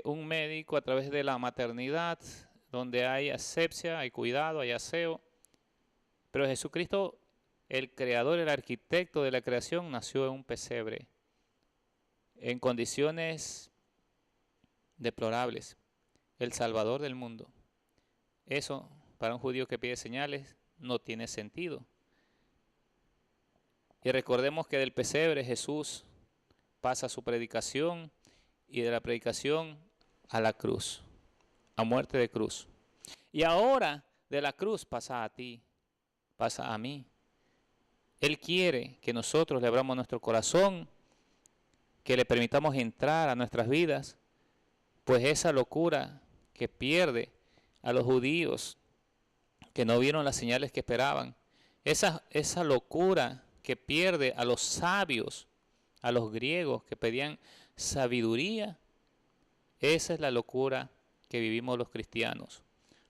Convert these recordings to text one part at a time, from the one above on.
un médico a través de la maternidad, donde hay asepsia, hay cuidado, hay aseo. Pero Jesucristo, el creador, el arquitecto de la creación, nació en un pesebre, en condiciones deplorables, el Salvador del mundo. Eso, para un judío que pide señales, no tiene sentido. Y recordemos que del pesebre Jesús pasa su predicación y de la predicación a la cruz, a muerte de cruz. Y ahora de la cruz pasa a ti, pasa a mí. Él quiere que nosotros le abramos nuestro corazón, que le permitamos entrar a nuestras vidas, pues esa locura que pierde a los judíos que no vieron las señales que esperaban, esa locura que pierde a los sabios, a los griegos que pedían sabiduría, esa es la locura que vivimos los cristianos.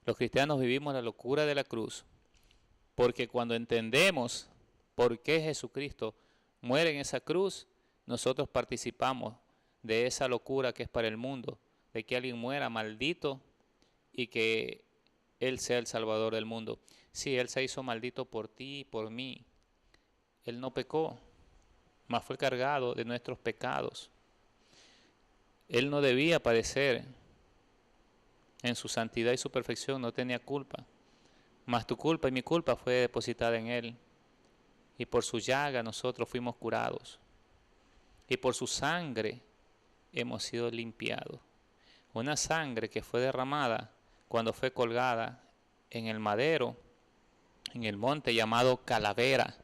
Los cristianos vivimos la locura de la cruz, porque cuando entendemos por qué Jesucristo muere en esa cruz, nosotros participamos de esa locura que es para el mundo, de que alguien muera maldito y que Él sea el Salvador del mundo. Sí, Él se hizo maldito por ti y por mí. Él no pecó, mas fue cargado de nuestros pecados. Él no debía padecer en su santidad y su perfección, no tenía culpa. Mas tu culpa y mi culpa fue depositada en Él. Y por su llaga nosotros fuimos curados. Y por su sangre hemos sido limpiados. Una sangre que fue derramada cuando fue colgada en el madero, en el monte llamado Calavera,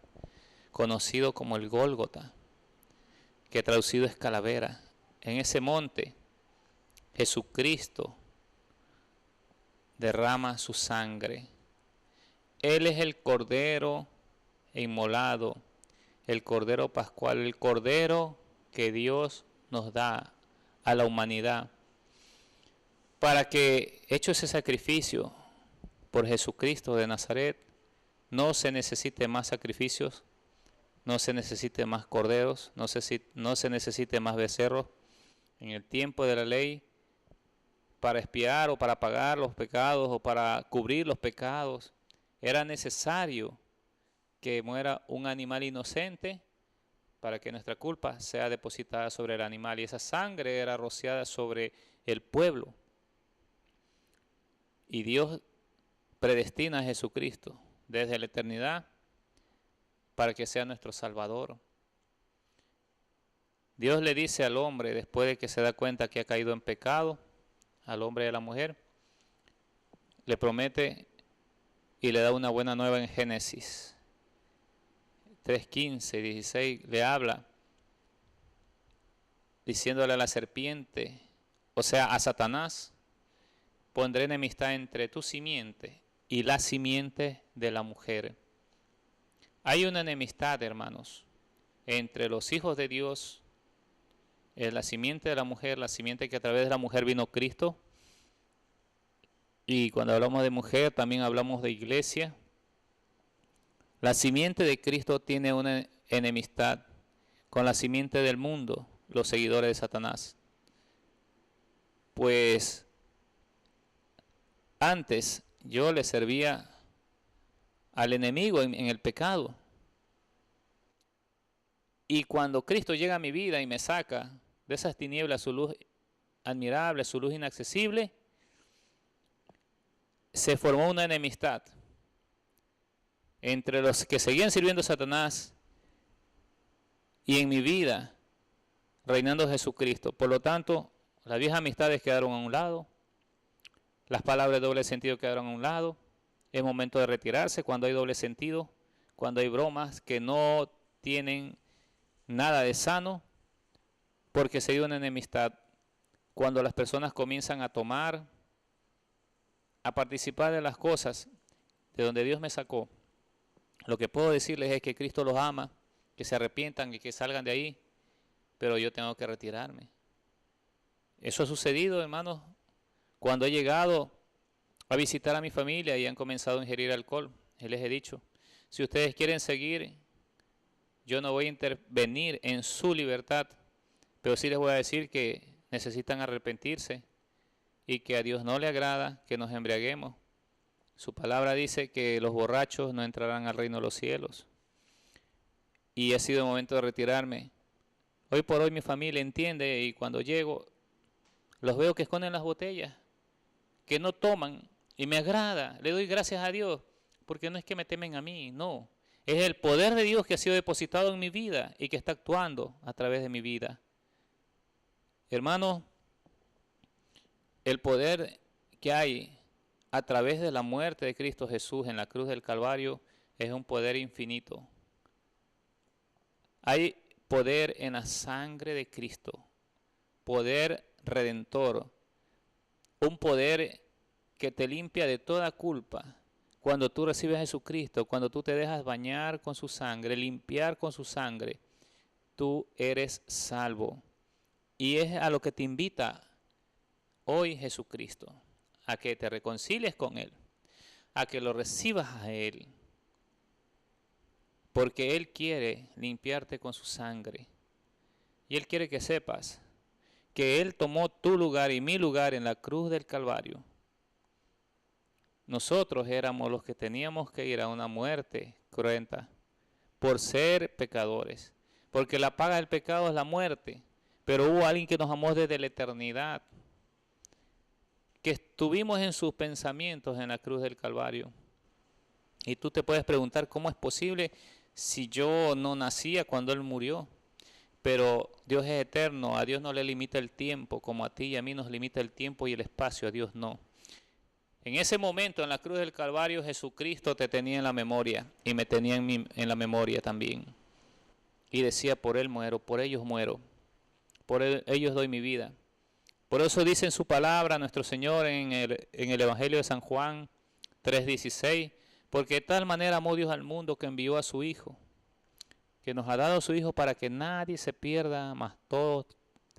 conocido como el Gólgota, que traducido es calavera. En ese monte Jesucristo derrama su sangre. Él es el Cordero inmolado, el Cordero Pascual, el Cordero que Dios nos da a la humanidad, para que, hecho ese sacrificio por Jesucristo de Nazaret, no se necesite más sacrificios, no se necesite más corderos, no se necesite más becerros. En el tiempo de la ley, para expiar o para pagar los pecados o para cubrir los pecados, era necesario que muera un animal inocente para que nuestra culpa sea depositada sobre el animal, y esa sangre era rociada sobre el pueblo. Y Dios predestina a Jesucristo desde la eternidad para que sea nuestro Salvador. Dios le dice al hombre, después de que se da cuenta que ha caído en pecado, al hombre y a la mujer, le promete y le da una buena nueva en Génesis 3:15 y 16, le habla diciéndole a la serpiente, o sea, a Satanás: pondré enemistad entre tu simiente y la simiente de la mujer. Hay una enemistad, hermanos, entre los hijos de Dios, la simiente de la mujer, la simiente que a través de la mujer vino Cristo. Y cuando hablamos de mujer, también hablamos de iglesia. La simiente de Cristo tiene una enemistad con la simiente del mundo, los seguidores de Satanás. Pues antes yo le servía al enemigo en el pecado. Y cuando Cristo llega a mi vida y me saca de esas tinieblas su luz admirable, su luz inaccesible, se formó una enemistad entre los que seguían sirviendo a Satanás y en mi vida reinando Jesucristo. Por lo tanto, las viejas amistades quedaron a un lado, las palabras de doble sentido quedaron a un lado. Es momento de retirarse cuando hay doble sentido, cuando hay bromas que no tienen nada de sano, porque se dio una enemistad. Cuando las personas comienzan a tomar, a participar de las cosas de donde Dios me sacó, lo que puedo decirles es que Cristo los ama, que se arrepientan y que salgan de ahí, pero yo tengo que retirarme. Eso ha sucedido, hermanos, cuando he llegado a visitar a mi familia y han comenzado a ingerir alcohol. Y les he dicho, si ustedes quieren seguir, yo no voy a intervenir en su libertad, pero sí les voy a decir que necesitan arrepentirse y que a Dios no le agrada que nos embriaguemos. Su palabra dice que los borrachos no entrarán al reino de los cielos. Y ha sido el momento de retirarme. Hoy por hoy mi familia entiende y cuando llego los veo que esconden las botellas, que no toman y me agrada. Le doy gracias a Dios porque no es que me temen a mí, no. Es el poder de Dios que ha sido depositado en mi vida y que está actuando a través de mi vida. Hermanos, el poder que hay a través de la muerte de Cristo Jesús en la cruz del Calvario es un poder infinito. Hay poder en la sangre de Cristo, poder redentor, un poder que te limpia de toda culpa. Cuando tú recibes a Jesucristo, cuando tú te dejas bañar con su sangre, limpiar con su sangre, tú eres salvo. Y es a lo que te invita hoy Jesucristo, a que te reconcilies con Él, a que lo recibas a Él, porque Él quiere limpiarte con su sangre. Y Él quiere que sepas que Él tomó tu lugar y mi lugar en la cruz del Calvario. Nosotros éramos los que teníamos que ir a una muerte cruenta por ser pecadores, porque la paga del pecado es la muerte, pero hubo alguien que nos amó desde la eternidad, que estuvimos en sus pensamientos en la cruz del Calvario. Y tú te puedes preguntar, ¿cómo es posible si yo no nacía cuando Él murió? Pero Dios es eterno, a Dios no le limita el tiempo, como a ti y a mí nos limita el tiempo y el espacio, a Dios no. En ese momento, en la cruz del Calvario, Jesucristo te tenía en la memoria y me tenía en la memoria también. Y decía, por Él muero, por ellos muero, por ellos doy mi vida. Por eso dice en su palabra nuestro Señor en el Evangelio de San Juan 3:16, porque de tal manera amó Dios al mundo que envió a su Hijo, que nos ha dado a su Hijo para que nadie se pierda, mas todos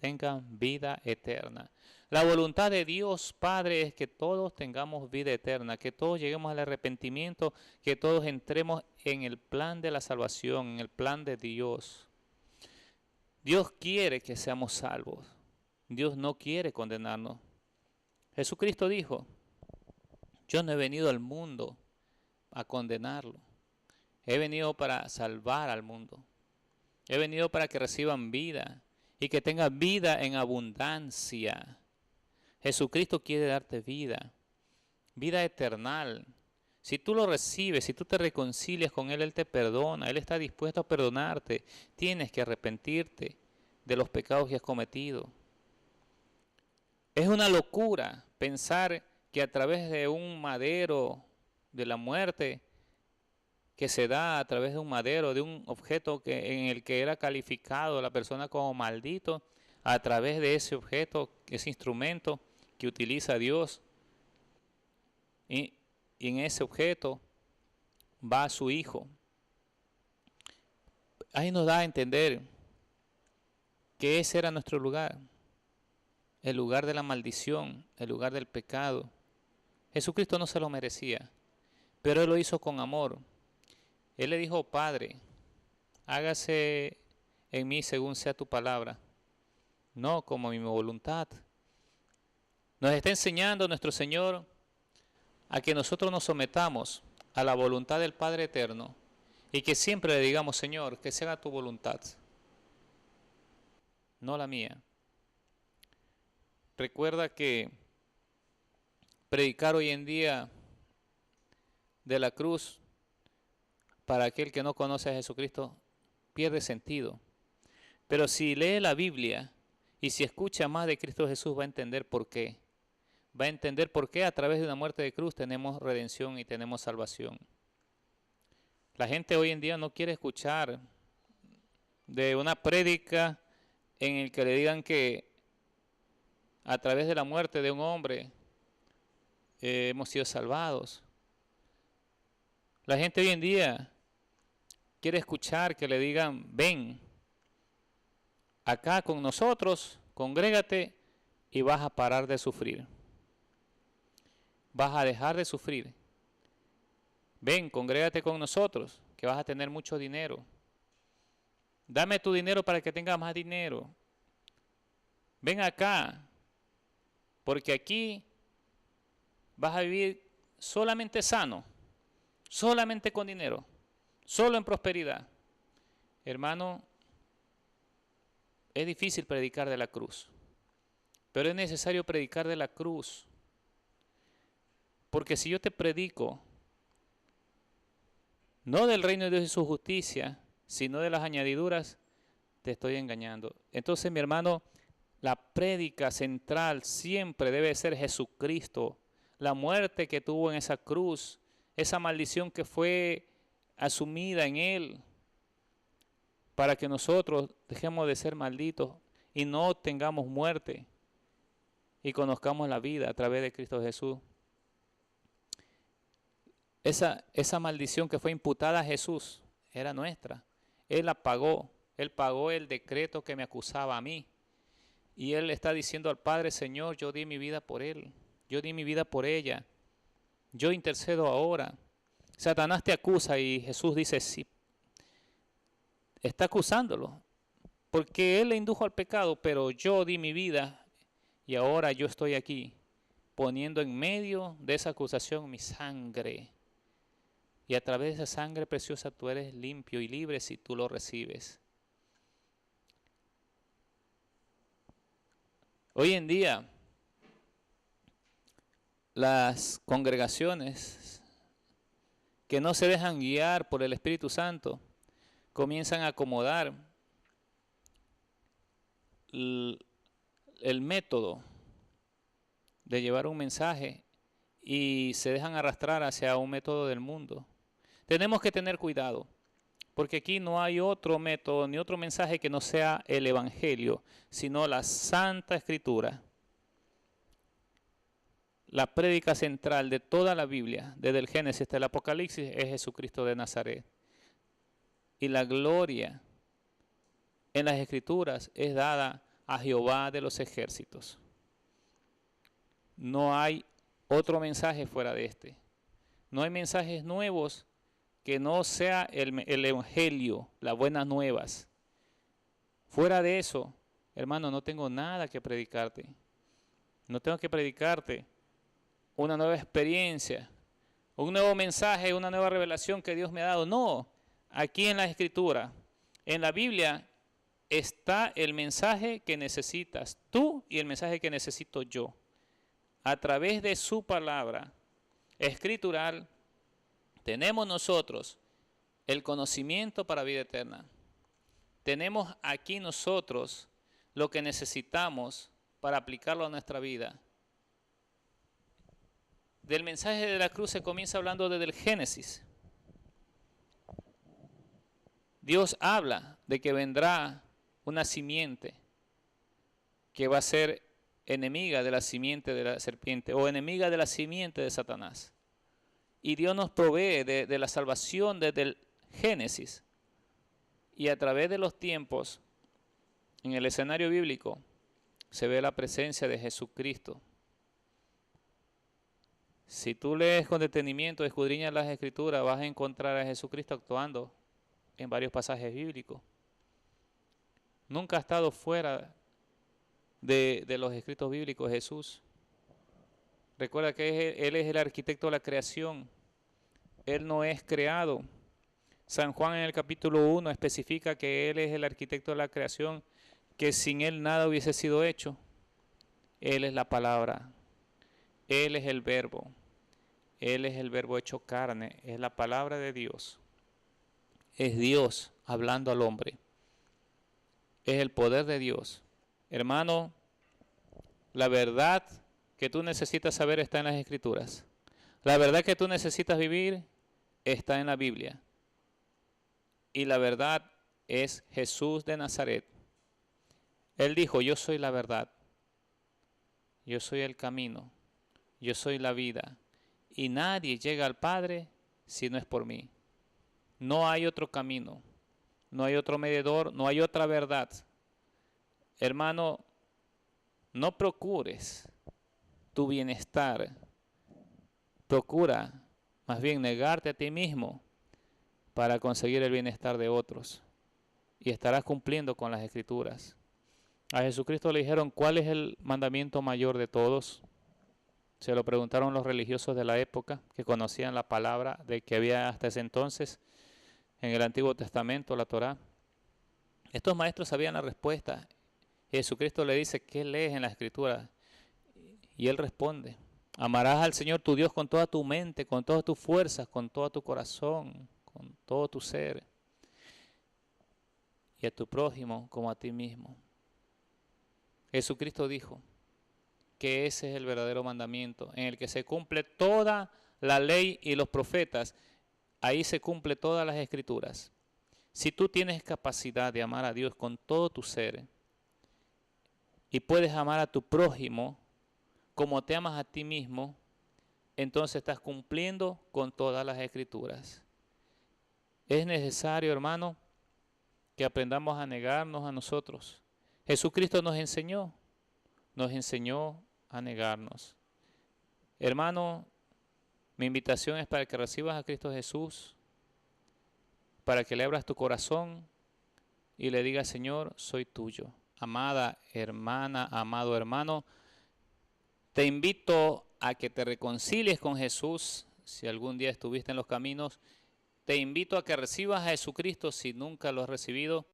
tengan vida eterna. La voluntad de Dios Padre es que todos tengamos vida eterna, que todos lleguemos al arrepentimiento, que todos entremos en el plan de la salvación, en el plan de Dios. Dios quiere que seamos salvos. Dios no quiere condenarnos. Jesucristo dijo, yo no he venido al mundo a condenarlo. He venido para salvar al mundo. He venido para que reciban vida y que tengan vida en abundancia. Jesucristo quiere darte vida, vida eterna. Si tú lo recibes, si tú te reconcilias con Él, Él te perdona, Él está dispuesto a perdonarte. Tienes que arrepentirte de los pecados que has cometido. Es una locura pensar que a través de un madero de la muerte, que se da a través de un madero, de un objeto en el que era calificado la persona como maldito, a través de ese objeto, ese instrumento que utiliza Dios, y en ese objeto va su Hijo. Ahí nos da a entender que ese era nuestro lugar, el lugar de la maldición, el lugar del pecado. Jesucristo no se lo merecía, pero Él lo hizo con amor. Él le dijo, Padre, hágase en mí según sea tu palabra, no como mi voluntad. Nos está enseñando nuestro Señor a que nosotros nos sometamos a la voluntad del Padre Eterno y que siempre le digamos, Señor, que se haga tu voluntad, no la mía. Recuerda que predicar hoy en día de la cruz para aquel que no conoce a Jesucristo pierde sentido. Pero si lee la Biblia y si escucha más de Cristo Jesús va a entender por qué. Va a entender por qué a través de una muerte de cruz tenemos redención y tenemos salvación. La gente hoy en día no quiere escuchar de una prédica en el que le digan que a través de la muerte de un hombre hemos sido salvados. La gente hoy en día quiere escuchar que le digan, ven acá con nosotros, congrégate y vas a parar de sufrir. Vas a dejar de sufrir. Ven, congrégate con nosotros, que vas a tener mucho dinero. Dame tu dinero para que tengas más dinero. ven acá, porque aquí vas a vivir solamente sano, solamente con dinero, solo en prosperidad. Hermano, es difícil predicar de la cruz, pero es necesario predicar de la cruz, porque si yo te predico no del reino de Dios y su justicia, sino de las añadiduras, te estoy engañando. Entonces, mi hermano, la prédica central siempre debe ser Jesucristo, la muerte que tuvo en esa cruz, esa maldición que fue asumida en Él, para que nosotros dejemos de ser malditos y no tengamos muerte y conozcamos la vida a través de Cristo Jesús. Esa maldición que fue imputada a Jesús era nuestra. Él la pagó. Él pagó el decreto que me acusaba a mí. Y Él está diciendo al Padre, Señor, yo di mi vida por Él. Yo di mi vida por ella. Yo intercedo ahora. Satanás te acusa y Jesús dice, sí, está acusándolo. Porque Él le indujo al pecado, pero yo di mi vida y ahora yo estoy aquí poniendo en medio de esa acusación mi sangre. Y a través de esa sangre preciosa tú eres limpio y libre si tú lo recibes. Hoy en día, las congregaciones que no se dejan guiar por el Espíritu Santo comienzan a acomodar el método de llevar un mensaje y se dejan arrastrar hacia un método del mundo. Tenemos que tener cuidado, porque aquí no hay otro método ni otro mensaje que no sea el Evangelio, sino la Santa Escritura. La prédica central de toda la Biblia, desde el Génesis hasta el Apocalipsis, es Jesucristo de Nazaret. Y la gloria en las Escrituras es dada a Jehová de los ejércitos. No hay otro mensaje fuera de este. No hay mensajes nuevos que no sea el Evangelio, las buenas nuevas. Fuera de eso, hermano, no tengo nada que predicarte. No tengo que predicarte una nueva experiencia, un nuevo mensaje, una nueva revelación que Dios me ha dado. No, aquí en la Escritura, en la Biblia, está el mensaje que necesitas tú y el mensaje que necesito yo. A través de su palabra escritural, tenemos nosotros el conocimiento para vida eterna. Tenemos aquí nosotros lo que necesitamos para aplicarlo a nuestra vida. Del mensaje de la cruz se comienza hablando desde el Génesis. Dios habla de que vendrá una simiente que va a ser enemiga de la simiente de la serpiente o enemiga de la simiente de Satanás. Y Dios nos provee de la salvación desde el Génesis. Y a través de los tiempos, en el escenario bíblico, se ve la presencia de Jesucristo. Si tú lees con detenimiento, escudriñas las Escrituras, vas a encontrar a Jesucristo actuando en varios pasajes bíblicos. Nunca ha estado fuera de los escritos bíblicos Jesús. Recuerda que Él es el arquitecto de la creación. Él no es creado. San Juan en el capítulo 1 especifica que Él es el arquitecto de la creación, que sin Él nada hubiese sido hecho. Él es la palabra. Él es el verbo. Él es el verbo hecho carne. Es la palabra de Dios. Es Dios hablando al hombre. Es el poder de Dios. Hermano, la verdad que tú necesitas saber está en las Escrituras. La verdad que tú necesitas vivir está en la Biblia. Y la verdad es Jesús de Nazaret. Él dijo, yo soy la verdad. Yo soy el camino. Yo soy la vida. Y nadie llega al Padre si no es por mí. No hay otro camino. No hay otro mediador. No hay otra verdad. Hermano, no procures tu bienestar. Procura más bien negarte a ti mismo para conseguir el bienestar de otros. Y estarás cumpliendo con las Escrituras. A Jesucristo le dijeron, ¿cuál es el mandamiento mayor de todos? Se lo preguntaron los religiosos de la época, que conocían la palabra de que había hasta ese entonces en el Antiguo Testamento, la Torá. Estos maestros sabían la respuesta. Jesucristo le dice, ¿qué lees en la Escritura? Y él responde, amarás al Señor tu Dios con toda tu mente, con todas tus fuerzas, con todo tu corazón, con todo tu ser, y a tu prójimo como a ti mismo. Jesucristo dijo que ese es el verdadero mandamiento, en el que se cumple toda la ley y los profetas. Ahí se cumple todas las Escrituras. Si tú tienes capacidad de amar a Dios con todo tu ser y puedes amar a tu prójimo como te amas a ti mismo, entonces estás cumpliendo con todas las Escrituras. Es necesario, hermano, que aprendamos a negarnos a nosotros. Jesucristo nos enseñó a negarnos. Hermano, mi invitación es para que recibas a Cristo Jesús, para que le abras tu corazón y le digas, Señor, soy tuyo. Amada hermana, amado hermano, te invito a que te reconcilies con Jesús. Si algún día estuviste en los caminos, te invito a que recibas a Jesucristo si nunca lo has recibido.